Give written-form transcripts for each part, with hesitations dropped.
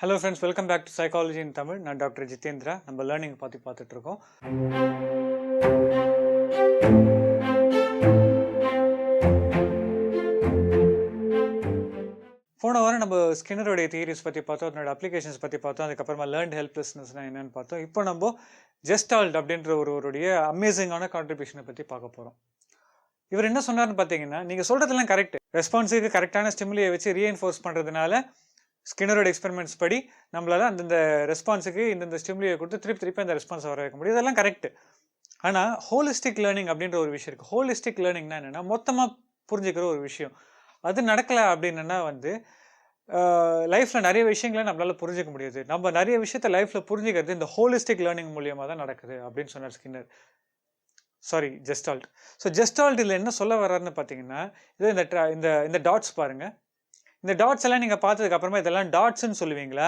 Hello friends, welcome back to psychology in Tamil. நான் doctor Jitendra. நம்ம learning பார்த்துட்டு இருக்கோம். போன வாரம் நம்ம ஸ்கின்னருடைய தியரிஸ் பற்றி பார்த்தோம், அதனோட அப்ளிகேஷன்ஸ் பற்றி பார்த்தோம். அதுக்கப்புறமா லேர்ன்ட் ஹெல்ப்லெஸ்னஸ்னா என்னன்னு பார்த்தோம். இப்போ நம்ம ஜெஸ்டால்ட் அப்படின்ற ஒருவருடைய அமேசிங்கான கான்ட்ரிபியூஷனை பற்றி பார்க்க போகிறோம். இவர் என்ன சொன்னார்னு பார்த்தீங்கன்னா, நீங்கள் சொல்கிறதெல்லாம் கரெக்ட். ரெஸ்பான்ஸுக்கு கரெக்டான ஸ்டிமுலியை வச்சு ரீஎன்ஃபோர்ஸ் பண்ணுறதுனால ஸ்கின்னரோட எக்ஸ்பெரிமெண்ட்ஸ் படி நம்மளால அந்தந்த ரெஸ்பான்ஸுக்கு இந்தந்த ஸ்டிமுலியை கொடுத்து திருப்பி அந்த ரெஸ்பான்ஸை வர வைக்க முடியும். இதெல்லாம் கரெக்ட். ஆனால் ஹோலிஸ்டிக் லேர்னிங் அப்படின்ற ஒரு விஷயம் இருக்குது. ஹோலிஸ்டிக் லேர்னிங்னா என்னென்னா மொத்தமாக புரிஞ்சுக்கிற ஒரு விஷயம். அது நடக்கலை அப்படின்னா லைஃப்பில் நிறைய விஷயங்களை நம்மளால் புரிஞ்சிக்க முடியாது. நம்ம நிறைய விஷயத்த லைஃப்பில் புரிஞ்சுக்கிறது இந்த ஹோலிஸ்டிக் லேர்னிங் மூலியமாக தான் நடக்குது அப்படின்னு சொன்னார் ஸ்கின்னர். சாரி, ஜெஸ்டால்ட். ஸோ ஜெஸ்டால்ட் இதில் என்ன சொல்ல வர்றாருன்னு பார்த்தீங்கன்னா, இது இந்த டாட்ஸ் பாருங்கள். இந்த டாட்ஸ் எல்லாம் நீங்கள் பார்த்ததுக்கு அப்புறமா இதெல்லாம் டாட்ஸ்ன்னு சொல்லுவீங்களா,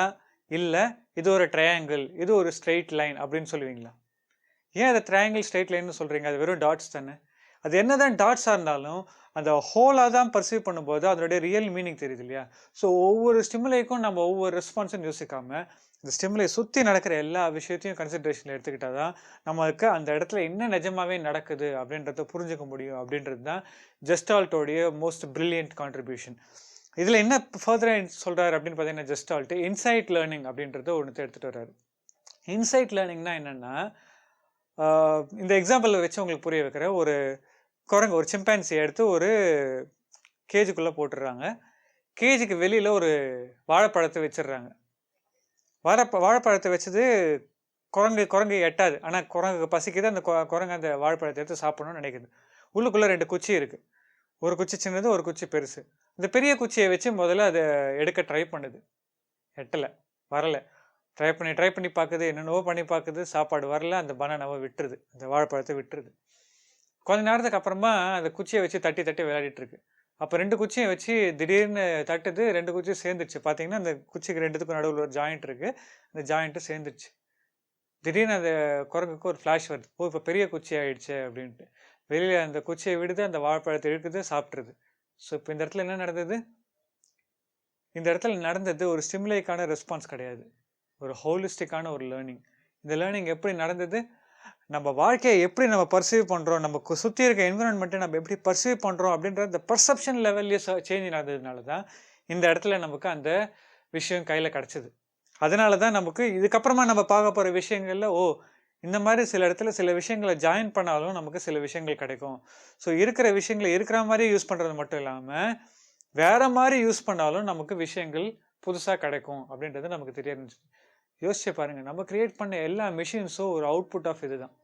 இல்லை இது ஒரு ட்ரையாங்கிள், இது ஒரு ஸ்ட்ரெயிட் லைன் அப்படின்னு சொல்லுவீங்களா? ஏன் அதை ட்ரையாங்கிள் ஸ்ட்ரெயிட் லைன்னு சொல்கிறீங்க? அது வெறும் டாட்ஸ் தானே. அது என்னதான் டாட்ஸாக இருந்தாலும் அந்த ஹோலாக தான் பர்சீவ் பண்ணும்போது அதனுடைய ரியல் மீனிங் தெரியுது இல்லையா? ஸோ ஒவ்வொரு ஸ்டிமுலைக்கும் நம்ம ஒவ்வொரு ரெஸ்பான்ஸும் யோசிக்காமல் இந்த ஸ்டிமுலை சுற்றி நடக்கிற எல்லா விஷயத்தையும் கன்சிடரேஷனில் எடுத்துக்கிட்டால் தான் நம்மளுக்கு அந்த இடத்துல என்ன நிஜமாவே நடக்குது அப்படின்றத புரிஞ்சுக்க முடியும். அப்படின்றது தான் ஜெஸ்டால்ட்டோடைய மோஸ்ட் பிரில்லியன்ட் கான்ட்ரிபியூஷன். இதில் என்ன ஃபர்தராக சொல்கிறாரு அப்படின்னு பார்த்தீங்கன்னா, ஜெஸ்டால்ட் இன்சைட் லேர்னிங் அப்படின்றத ஒன்று எடுத்துகிட்டு வர்றாரு. இன்சைட் லேர்னிங்னா என்னென்னா, இந்த எக்ஸாம்பிள் வச்சு உங்களுக்கு புரிய வைக்கிற ஒரு குரங்கு, ஒரு சிம்பான்சி எடுத்து ஒரு கேஜுக்குள்ளே போட்டுடுறாங்க. கேஜுக்கு வெளியில் ஒரு வாழைப்பழத்தை வச்சிடுறாங்க. வாழைப்பழத்தை வச்சது குரங்கு எட்டாது. ஆனால் குரங்குக்கு பசிக்குது. அந்த குரங்கு அந்த வாழைப்பழத்தை எடுத்து சாப்பிடணும்னு நினைக்குது. உள்ளுக்குள்ளே 2 குச்சி இருக்குது. ஒரு குச்சி சின்னது, ஒரு குச்சி பெருசு. இந்த பெரிய குச்சியை வச்சு முதல்ல அதை எடுக்க ட்ரை பண்ணுது. எட்டலை, வரலை. ட்ரை பண்ணி பார்க்குது, என்னென்னவோ பண்ணி பார்க்குது, சாப்பாடு வரல. அந்த பனானாவை விட்டுருது, அந்த வாழைப்பழத்தை விட்டுருது. கொஞ்ச நேரத்துக்கு அப்புறமா அந்த குச்சியை வச்சு தட்டி விளையாடிட்டு இருக்கு. அப்போ 2 குச்சியை வச்சு திடீர்னு தட்டுது, 2 குச்சியும் சேர்ந்துருச்சு. பார்த்தீங்கன்னா அந்த குச்சிக்கு 2த்துக்கும் நடுவில் ஒரு ஜாயிண்ட் இருக்குது. அந்த ஜாயிண்ட்டு சேர்ந்துருச்சு. திடீர்னு அந்த குரங்குக்கு ஒரு ஃப்ளாஷ் வருது, ஓ இப்போ பெரிய குச்சி ஆயிடுச்சு அப்படின்ட்டு. வெளியில் அந்த குச்சியை விடுது, அந்த வாழைப்பழத்தை இழுக்குது, சாப்பிட்ருது. ஸோ இப்போ இந்த இடத்துல என்ன நடந்தது? இந்த இடத்துல நடந்தது ஒரு ஸ்டிமுலைக்கான ரெஸ்பான்ஸ் கிடையாது, ஒரு ஹோலிஸ்டிக்கான ஒரு லேர்னிங். இந்த லேர்னிங் எப்படி நடந்தது? நம்ம வாழ்க்கையை எப்படி நம்ம பர்சீவ் பண்ணுறோம், நம்ம சுற்றி இருக்க என்விரான்மெண்ட்டை நம்ம எப்படி பர்சீவ் பண்ணுறோம் அப்படின்ற இந்த பர்செப்ஷன் லெவல்லையே சேஞ்ச் நடந்ததுனால தான் இந்த இடத்துல நமக்கு அந்த விஷயம் கையில் கிடச்சிது. அதனால தான் நமக்கு இதுக்கப்புறமா நம்ம பார்க்க போகிற விஷயங்களில் இந்த மாதிரி சில இடத்துல சில விஷயங்களை ஜாயின் பண்ணாலும் நமக்கு சில விஷயங்கள் கிடைக்கும். ஸோ இருக்கிற விஷயங்களை இருக்கிற மாதிரி யூஸ் பண்ணுறது மட்டும் இல்லாமல் வேற மாதிரி யூஸ் பண்ணாலும் நமக்கு விஷயங்கள் புதுசாக கிடைக்கும் அப்படின்றது நமக்கு தெரிய இருந்துச்சு. யோசிச்சு பாருங்கள், நம்ம கிரியேட் பண்ண எல்லா மிஷின்ஸும் ஒரு அவுட்புட் ஆஃப் இது தான்.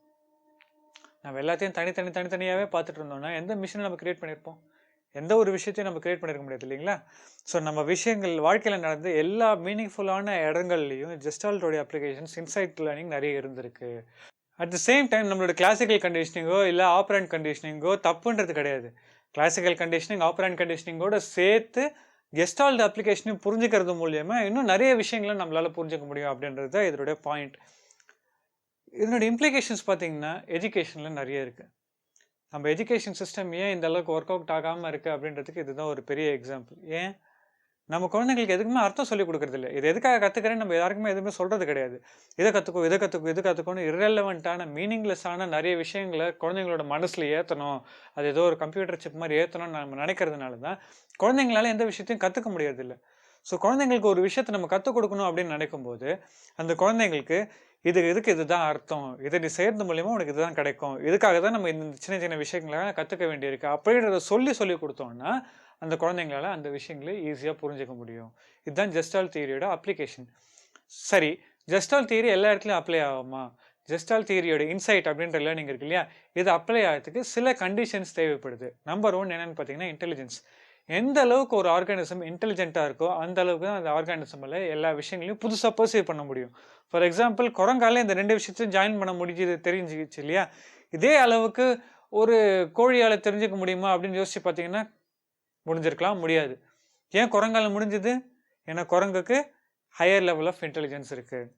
நம்ம எல்லாத்தையும் தனித்தனியாகவே பார்த்துட்டு இருந்தோம்னா எந்த மிஷினை நம்ம கிரியேட் பண்ணியிருப்போம்? எந்த ஒரு விஷயத்தையும் நம்ம கிரியேட் பண்ணியிருக்க முடியாது இல்லைங்களா? ஸோ நம்ம விஷயங்கள் வாழ்க்கையில் நடந்து எல்லா மீனிங்ஃபுல்லான இடங்கள்லையும் ஜெஸ்டால்ட்டோடைய அப்ளிகேஷன்ஸ் இன்சைட் லேர்னிங் நிறைய இருந்திருக்கு. அட் த சேம் டைம் நம்மளோட கிளாசிக்கல் கண்டிஷனிங்கோ இல்லை ஆப்ரண்ட் கண்டிஷனிங்கோ தப்புன்றது கிடையாது. கிளாசிக்கல் கண்டிஷனிங் ஆப்ரண்ட் கண்டிஷனிங்கோட சேர்த்து கெஸ்டால்ட் அப்ளிகேஷனையும் புரிஞ்சுக்கிறது மூலியமா இன்னும் நிறைய விஷயங்களை நம்மளால புரிஞ்சுக்க முடியும் அப்படின்றது தான் இதனுடைய பாயிண்ட். இதனோட இம்ப்ளிகேஷன்ஸ் பார்த்தீங்கன்னா எஜுகேஷனில் நிறைய இருக்குது. நம்ம எஜுகேஷன் சிஸ்டம் ஏன் இந்த அளவுக்கு ஒர்க் அவுட் ஆகாமல் இருக்குது அப்படின்றதுக்கு இதுதான் ஒரு பெரிய எக்ஸாம்பிள். ஏன் நம்ம குழந்தைங்களுக்கு எதுக்குமே அர்த்தம் சொல்லிக் கொடுக்குறது இல்லை. இது எதுக்காக கற்றுக்கிறேன்னு நம்ம யாருக்குமே எதுவுமே சொல்கிறது கிடையாது. இதை கற்றுக்கோன்னு இரலவெண்ட்டான மீனிங்லெஸ்ஸான நிறைய விஷயங்களை குழந்தைங்களோட மனசில் ஏற்றணும், அது ஏதோ ஒரு கம்ப்யூட்டர் சிப் மாதிரி ஏற்றணும்னு நம்ம நினைக்கிறதுனால தான் குழந்தைங்களால எந்த விஷயத்தையும் கற்றுக்க முடியறதில்லை. ஸோ குழந்தைங்களுக்கு ஒரு விஷயத்தை நம்ம கற்றுக் கொடுக்கணும் அப்படின்னு நினைக்கும் போது அந்த குழந்தைங்களுக்கு இதுக்கு இதுதான் அர்த்தம், இதை நீ செய்கிறது மூலியமாக உனக்கு இதுதான் கிடைக்கும், இதுக்காக தான் நம்ம இந்த சின்ன சின்ன விஷயங்களை கற்றுக்க வேண்டியிருக்கு அப்படின்றத சொல்லி கொடுத்தோம்னா அந்த குழந்தைங்களால அந்த விஷயங்களை ஈஸியாக புரிஞ்சிக்க முடியும். இதுதான் ஜெஸ்டால்ட் தியரியோட அப்ளிகேஷன். சரி, ஜெஸ்டால்ட் தியரி எல்லா இடத்துலையும் அப்ளை ஆகுமா? ஜெஸ்டால்ட் தியரியோட இன்சைட் அப்படின்ற லேர்னிங் இருக்கு இல்லையா, இது அப்ளை ஆகிறதுக்கு சில கண்டிஷன்ஸ் தேவைப்படுது. நம்பர் 1 என்னன்னு பார்த்தீங்கன்னா இன்டெலிஜென்ஸ். எந்த அளவுக்கு ஒரு ஆர்கானிசம் இன்டெலிஜென்ட்டாக இருக்கோ அந்த அளவுக்கு தான் அந்த ஆர்கானிசமில் எல்லா விஷயங்களையும் புதுசாக பர்சீவ் பண்ண முடியும். ஃபார் எக்ஸாம்பிள், குரங்கால இந்த 2 விஷயத்தையும் ஜாயின் பண்ண முடிஞ்சது தெரிஞ்சுக்கிச்சு இல்லையா? இதே அளவுக்கு ஒரு கோழியால் தெரிஞ்சுக்க முடியுமா அப்படின்னு யோசிச்சு பார்த்தீங்கன்னா முடிஞ்சிருக்கலாம், முடியாது. ஏன் குரங்கால முடிஞ்சது? ஏன்னா குரங்குக்கு ஹையர் லெவல் ஆஃப் இன்டெலிஜென்ஸ் இருக்குது.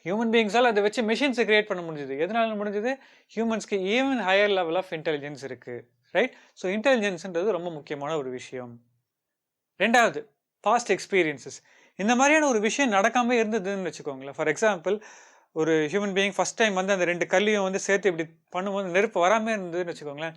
ஹியூமன் பீயிங்ஸால் அதை வச்சு மிஷின்ஸை கிரியேட் பண்ண முடிஞ்சது. எதனால முடிஞ்சது? ஹியூமன்ஸ்க்கு even higher level of intelligence இருக்குது, ரைட்? ஸோ இன்டெலிஜென்ஸ்ன்றது ரொம்ப முக்கியமான ஒரு விஷயம். ரெண்டாவது, பாஸ்ட் எக்ஸ்பீரியன்சஸ். இந்த மாதிரியான ஒரு விஷயம் நடக்காம இருந்ததுன்னு வச்சுக்கோங்களேன். ஃபார் எக்ஸாம்பிள் ஒரு ஹியூமன் பீயிங் ஃபர்ஸ்ட் டைம் வந்து அந்த 2 கல்லையும் வந்து சேர்த்து இப்படி பண்ணும்போது நெருப்பு வராம இருந்ததுன்னு வச்சுக்கோங்களேன்.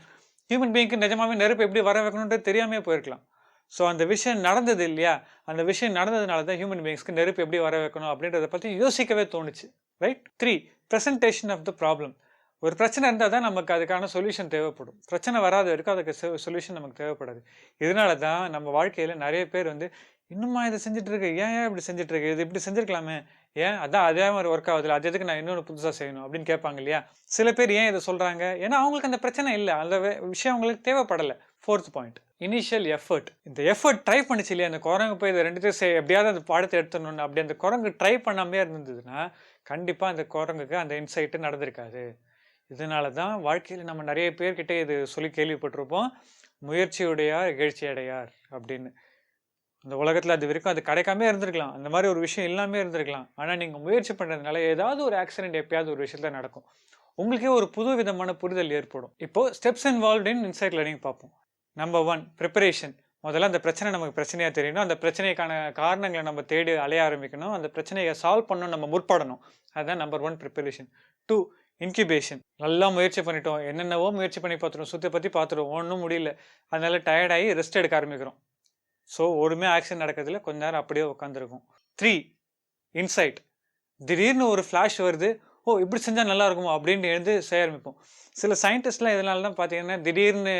ஹியூமன் பீயிங்க்கு நிஜமாவே நெருப்பு எப்படி வர வைக்கணுன்றது தெரியாமயே போயிருக்கலாம். ஸோ அந்த விஷயம் நடந்தது இல்லையா? அந்த விஷயம் நடந்ததுனால தான் ஹியூமன் பீயிங்ஸ்க்கு நெருப்பு எப்படி வர வைக்கணும் அப்படின்றத பத்தி யோசிக்கவே தோணுச்சு. Right? 3 presentation of the problem. ஒரு பிரச்சனை இருந்தா தான் நமக்கு அதுக்கான சொல்யூஷன் தேவைப்படும். பிரச்சனை வராத வரைக்கும் அதுக்கு சொல்யூஷன் நமக்கு தேவைப்படாது. இதனால தான் நம்ம வாழ்க்கையில நெறைய பேர் வந்து, "இன்னுமா இத செஞ்சுட்டு இருக்க? ஏன் இப்படி செஞ்சுட்டு இருக்க? இது இப்படி செஞ்சிருக்கலாமே? ஏன் அதான் அதே மாரி ஒர்க் ஆகுதுல்ல. அது எதுக்கு நான் இன்னொன்னு புதுசா செய்யணும்?" அப்படின்னு கேட்பாங்க இல்லையா? சில பேர் ஏன் இத சொல்றாங்க? ஏன்னா அவங்களுக்கு அந்த பிரச்சனை இல்ல. அந்த விஷயம் அவங்களுக்கு தேவைப்படல. 4த் பாயிண்ட். Initial effort. இந்த எஃபர்ட் ட்ரை பண்ணுச்சு இல்லையா? அந்த குரங்கு போய் இத 2த்தையும் எப்படியாவது அந்த பாடத்த எடுத்துடணும்னு அப்படி அந்த குரங்கு ட்ரை பண்ணாமயே இருந்ததுன்னா, கண்டிப்பா அந்த குரங்குக்கு அந்த இன்சைட் நடந்திருக்காது. இதனால தான் வாழ்க்கையில நம்ம நெறைய பேர்கிட்ட இது சொல்லி கேள்விப்பட்டிருப்போம். "முயற்சியுடையார் இகழ்ச்சி அடையார்" அப்படின்னு. இந்த உலகத்துல அது வரைக்கும் அது கிடைக்காமயே இருந்திருக்கலாம். அந்த மாரி ஒரு விஷயம் இல்லாமயே இருந்திருக்கலாம். ஆனா நீங்க முயற்சி பண்றதுனால ஏதாவது ஒரு ஆக்சிடென்ட் எப்பயாவது ஒரு விஷயத்துல நடக்கும். உங்களுக்கே ஒரு புது விதமான புரிதல் ஏற்படும். இப்போ steps involved in insight learning பார்ப்போம். Number 1 preparation. முதல்ல அந்த பிரச்சனை நமக்கு பிரச்சனையா தெரியணும். அந்த பிரச்சனைக்கான காரணங்கள நம்ம தேடி அலைய ஆரம்பிக்கணும். அந்த பிரச்சனைய சால்வ் பண்ண நம்ம முற்படணும். அதுதான் நம்பர் 1 பிரிப்பரேஷன். 2 இன்குபேஷன். நல்லா முயற்சி பண்ணிட்டோம். என்னென்னவோ முயற்சி பண்ணி பார்த்துட்டோம். சுத்தி பத்தி பார்த்துட்டோம். ஒண்ணும் முடியல. அதனால டயர்ட் ஆகி ரெஸ்ட் எடுக்க ஆரம்பிக்கிறோம். ஸோ ஒருமே ஆக்ஷன் நடக்கிறதில்ல. கொஞ்ச நேரம் அப்படியே உட்காந்துருக்கும். 3 இன்சைட். திடீர்னு ஒரு ஃப்ளாஷ் வருது. ஓ! இப்படி செஞ்சா நல்லா இருக்குமோ அப்படின்னு எழுந்து செய்ய ஆரம்பிப்போம். சில சயின்டிஸ்ட்லாம் இதனால தான் பார்த்தீங்கன்னா, திடீர்னு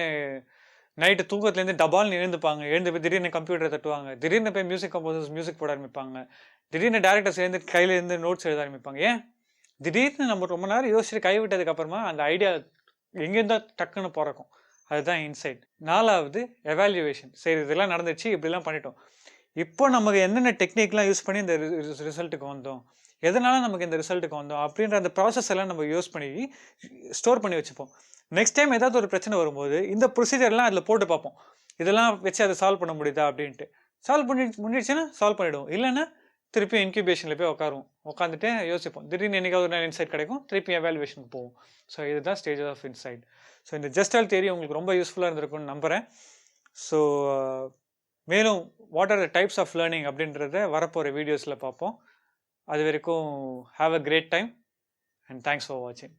நைட்டு தூக்கத்துலேருந்து டபால்னு எழுந்துப்பாங்க. எழுந்து போய் திடீர்னு கம்ப்யூட்டர தட்டுவாங்க. திடீர்னு போய் மியூசிக் கம்போசர்ஸ் மியூசிக் போட ஆரம்பிப்பாங்க. திடீர்னு டைரக்டர்ஸ் எழுந்து கையில இருந்து நோட்ஸ் எழுத ஆரம்பிப்பாங்க. ஏன்? திடீர்னு நம்ம ரொம்ப நேரம் யோசிச்சுட்டு கைவிட்டதுக்கு அப்புறமா அந்த ஐடியா எங்கேருந்தோ டக்குன்னு பொறக்கும். அதுதான் இன்சைட். 4வது எவாலுவேஷன். சரி இதெல்லாம் நடந்துச்சு. இப்படிலாம் பண்ணிட்டோம். இப்போ நமக்கு என்னென்ன டெக்னிக்லாம் யூஸ் பண்ணி இந்த ரிசல்ட்டுக்கு வந்தோம்? எதனால நமக்கு இந்த ரிசல்ட்டுக்கு வந்தோம்? அப்படின்ற அந்த ப்ராசஸ் எல்லாம் நம்ம யூஸ் பண்ணி ஸ்டோர் பண்ணி வச்சுப்போம். நெக்ஸ்ட் டைம் ஏதாவது ஒரு பிரச்சனை வரும்போது, இந்த ப்ரொசீஜர்லாம் அதில போட்டு பார்ப்போம். இதெல்லாம் வச்சு அத சால்வ் பண்ண முடியுதா? அப்படின்ட்டு. சால்வ் முடிஞ்சிடுச்சுன்னா சால்வ் பண்ணிடுவோம். இல்லன்னா திருப்பி இன்குபேஷன்ல போய் உட்காருவோம். உட்காந்துட்டு யோசிப்போம். திடீர்னு என்னைக்காவது ஒரு நாள் இன்சைட் கிடைக்கும். திருப்பி எவாலுவேஷனுக்கு போவோம். ஸோ இதுதான் ஸ்டேஜஸ் ஆஃப் இன்சைட். ஸோ இந்த ஜெஸ்டல் தியரி உங்களுக்கு ரொம்ப யூஸ்ஃபுல்லா இருந்திருக்கும்னு நம்புறேன். ஸோ மேலும் what are the types of learning அப்படின்றத வரப்போற வீடியோஸ்ல பார்ப்போம். அது வரைக்கும் have a great time and thanks for வாட்சிங்.